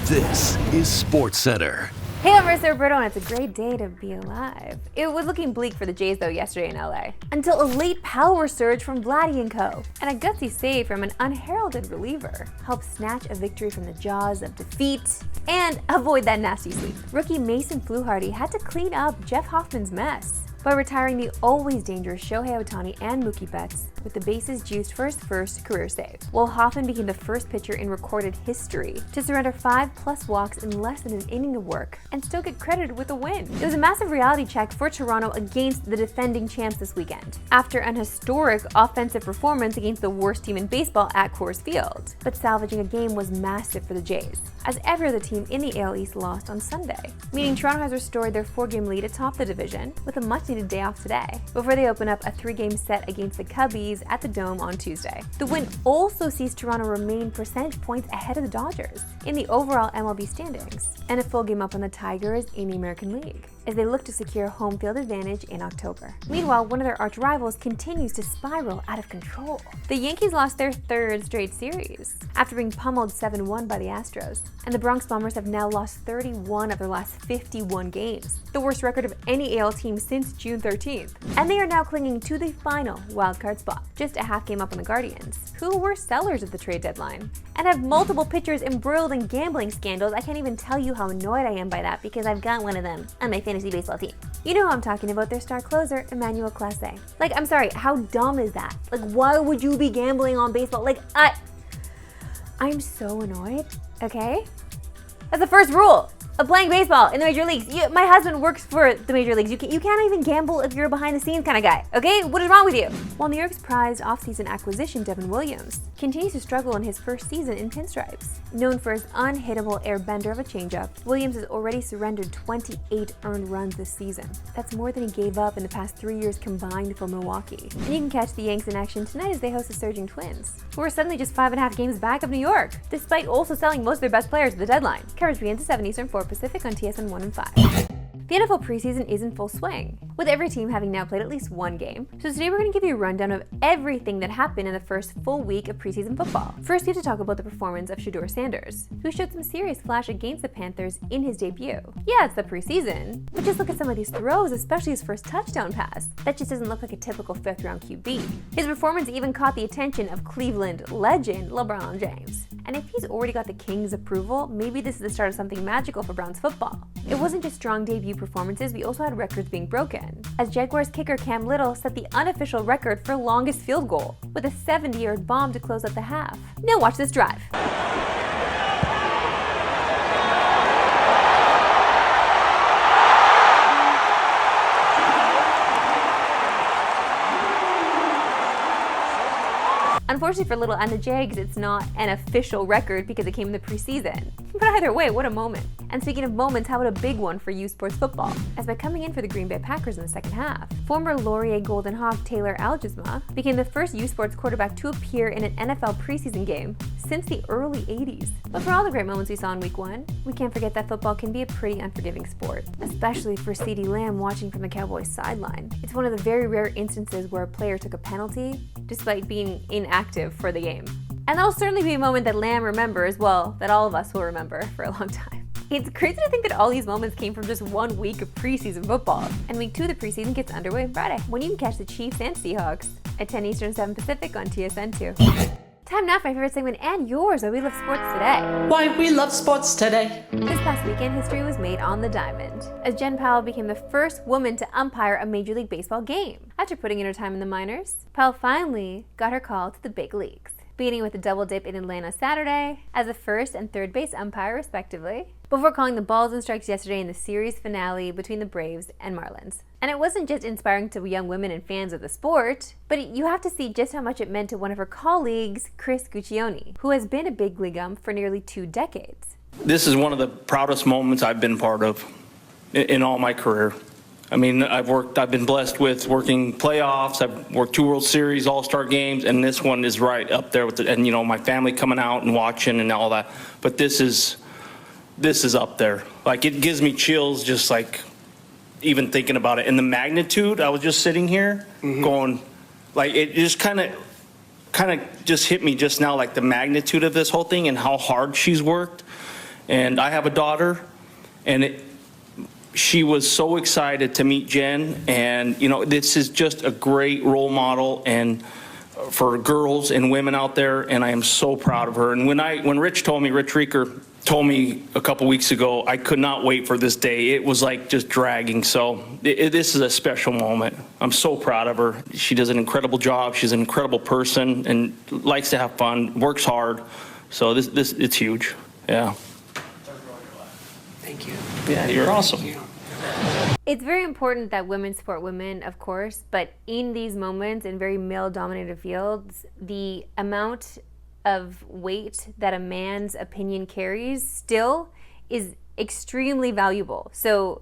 This is Sportscentre. Hey, I'm Marissa Roberto, and it's a great day to be alive. It was looking bleak for the Jays, though, yesterday in LA, until a late power surge from Vladdy & Co. and a gutsy save from an unheralded reliever helped snatch a victory from the jaws of defeat and avoid that nasty sweep. Rookie Mason Fluharty had to clean up Jeff Hoffman's mess by retiring the always dangerous Shohei Ohtani and Mookie Betts with the bases juiced for his first career save, while Hoffman became the first pitcher in recorded history to surrender 5+ walks in less than an inning of work and still get credited with a win. It was a massive reality check for Toronto against the defending champs this weekend, after an historic offensive performance against the worst team in baseball at Coors Field. But salvaging a game was massive for the Jays, as every other team in the AL East lost on Sunday, meaning Toronto has restored their 4-game lead atop the division with a much-needed day off today, before they open up a 3-game set against the Cubbies at the Dome on Tuesday. The win also sees Toronto remain percentage points ahead of the Dodgers in the overall MLB standings, and a full game up on the Tigers in the American League, as they look to secure home field advantage in October. Meanwhile, one of their arch rivals continues to spiral out of control. The Yankees lost their 3rd straight series after being pummeled 7-1 by the Astros, and the Bronx Bombers have now lost 31 of their last 51 games, the worst record of any AL team since June 13th. And they are now clinging to the final wildcard spot, just a half game up on the Guardians, who were sellers at the trade deadline, and have multiple pitchers embroiled in gambling scandals. I can't even tell you how annoyed I am by that, because I've got one of them on my fantasy baseball team. You know who I'm talking about, their star closer, Emmanuel Clase. Like, I'm sorry, how dumb is that? Like, why would you be gambling on baseball? Like, I'm so annoyed, okay? That's the first rule of playing baseball in the major leagues. My husband works for the major leagues. You can't even gamble if you're a behind-the-scenes kind of guy, okay? What is wrong with you? While New York's prized offseason acquisition, Devin Williams, continues to struggle in his first season in pinstripes. Known for his unhittable airbender of a changeup, Williams has already surrendered 28 earned runs this season. That's more than he gave up in the past 3 years combined for Milwaukee. And you can catch the Yanks in action tonight as they host the surging Twins, who are suddenly just 5.5 games back of New York, despite also selling most of their best players at the deadline. Coverage begins at 7 Eastern, 4 Pacific on TSN 1 and 5. The NFL preseason is in full swing, with every team having now played at least one game. So today we're going to give you a rundown of everything that happened in the first full week of preseason football. First, we have to talk about the performance of Shedeur Sanders, who showed some serious flash against the Panthers in his debut. Yeah, it's the preseason, but just look at some of these throws, especially his first touchdown pass. That just doesn't look like a typical 5th-round QB. His performance even caught the attention of Cleveland legend LeBron James. And if he's already got the King's approval, maybe this is the start of something magical for Browns football. It wasn't just strong debut performances, we also had records being broken, as Jaguars kicker Cam Little set the unofficial record for longest field goal with a 70-yard bomb to close out the half. Now watch this drive. Unfortunately for Little and the Jags, it's not an official record because it came in the preseason. But either way, what a moment. And speaking of moments, how about a big one for U Sports football? As by coming in for the Green Bay Packers in the second half, former Laurier Golden Hawk Taylor Algisma became the first U Sports quarterback to appear in an NFL preseason game since the early 80s. But for all the great moments we saw in week 1, we can't forget that football can be a pretty unforgiving sport, especially for CeeDee Lamb watching from the Cowboys sideline. It's one of the very rare instances where a player took a penalty despite being inactive for the game. And that'll certainly be a moment that Lamb remembers, well, that all of us will remember for a long time. It's crazy to think that all these moments came from just 1 week of preseason football. And week 2 of the preseason gets underway on Friday, when you can catch the Chiefs and Seahawks at 10 Eastern, 7 Pacific on TSN 2. Time now for my favorite segment and yours, why we love sports today. Why we love sports today. This past weekend, history was made on the diamond, as Jen Pawol became the first woman to umpire a Major League Baseball game. After putting in her time in the minors, Powell finally got her call to the big leagues, beginning with a double dip in Atlanta Saturday as a first and third base umpire, respectively, before calling the balls and strikes yesterday in the series finale between the Braves and Marlins. And it wasn't just inspiring to young women and fans of the sport, but you have to see just how much it meant to one of her colleagues, Chris Guccione, who has been a big league ump for nearly 2 decades. This is one of the proudest moments I've been part of in all my career. I mean, I've been blessed with working playoffs. I've worked 2 World Series, All-Star games, and this one is right up there with it. And, you know, my family coming out and watching and all that. But this is up there. Like, it gives me chills just like even thinking about it. And the magnitude, I was just sitting here going, like, it just kind of just hit me just now, like the magnitude of this whole thing and how hard she's worked. And I have a daughter, and she was so excited to meet Jen, and you know, this is just a great role model and for girls and women out there, and I am so proud of her. And when Rich Rieker told me a couple weeks ago, I could not wait for this day. It was like just dragging. So this is a special moment. I'm so proud of her. She does an incredible job. She's an incredible person and likes to have fun, works hard. So this it's huge. Yeah. Thank you. Yeah, you're awesome. It's very important that women support women, of course, but in these moments, in very male-dominated fields, the amount of weight that a man's opinion carries still is extremely valuable. So,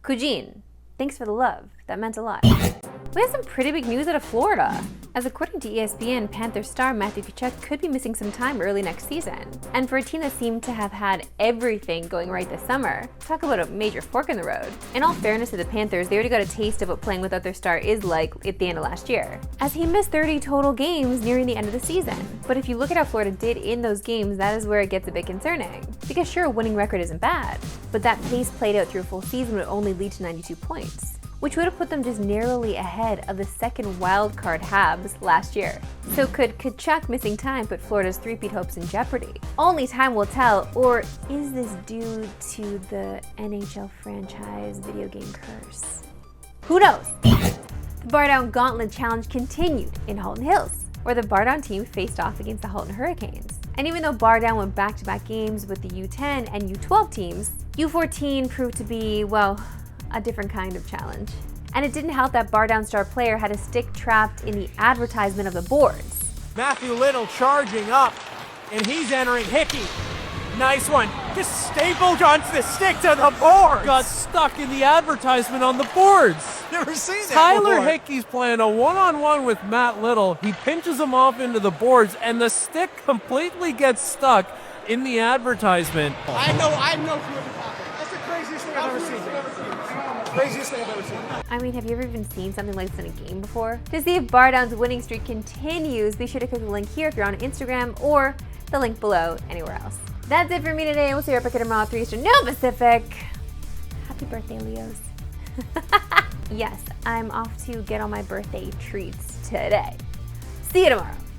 Kujin, thanks for the love. That meant a lot. We have some pretty big news out of Florida, as according to ESPN, Panthers star Matthew Tkachuk could be missing some time early next season. And for a team that seemed to have had everything going right this summer, talk about a major fork in the road. In all fairness to the Panthers, they already got a taste of what playing without their star is like at the end of last year, as he missed 30 total games nearing the end of the season. But if you look at how Florida did in those games, that is where it gets a bit concerning. Because sure, a winning record isn't bad, but that pace played out through a full season would only lead to 92 points. Which would have put them just narrowly ahead of the second wildcard Habs last year. So could Kachuk missing time put Florida's three-peat hopes in jeopardy? Only time will tell, or is this due to the NHL franchise video game curse? Who knows? The Bardown Gauntlet challenge continued in Halton Hills, where the Bardown team faced off against the Halton Hurricanes. And even though Bardown went back-to-back games with the U10 and U12 teams, U14 proved to be, well, a different kind of challenge. And it didn't help that Bardown star player had a stick trapped in the advertisement of the boards. Matthew Little charging up, and he's entering Hickey. Nice one. Just stapled onto the stick to the board. Got stuck in the advertisement on the boards. Never seen that Tyler before. Hickey's playing a one-on-one with Matt Little. He pinches him off into the boards, and the stick completely gets stuck in the advertisement. I have no clue what you're talking about. That's the craziest thing I've ever seen. Craziest thing I've ever seen. I mean, have you ever even seen something like this in a game before? To see if Bardown's winning streak continues, be sure to click the link here if you're on Instagram, or the link below anywhere else. That's it for me today. We'll see you right back here tomorrow, 3 Eastern, no Pacific. Happy birthday, Leos. Yes, I'm off to get all my birthday treats today. See you tomorrow.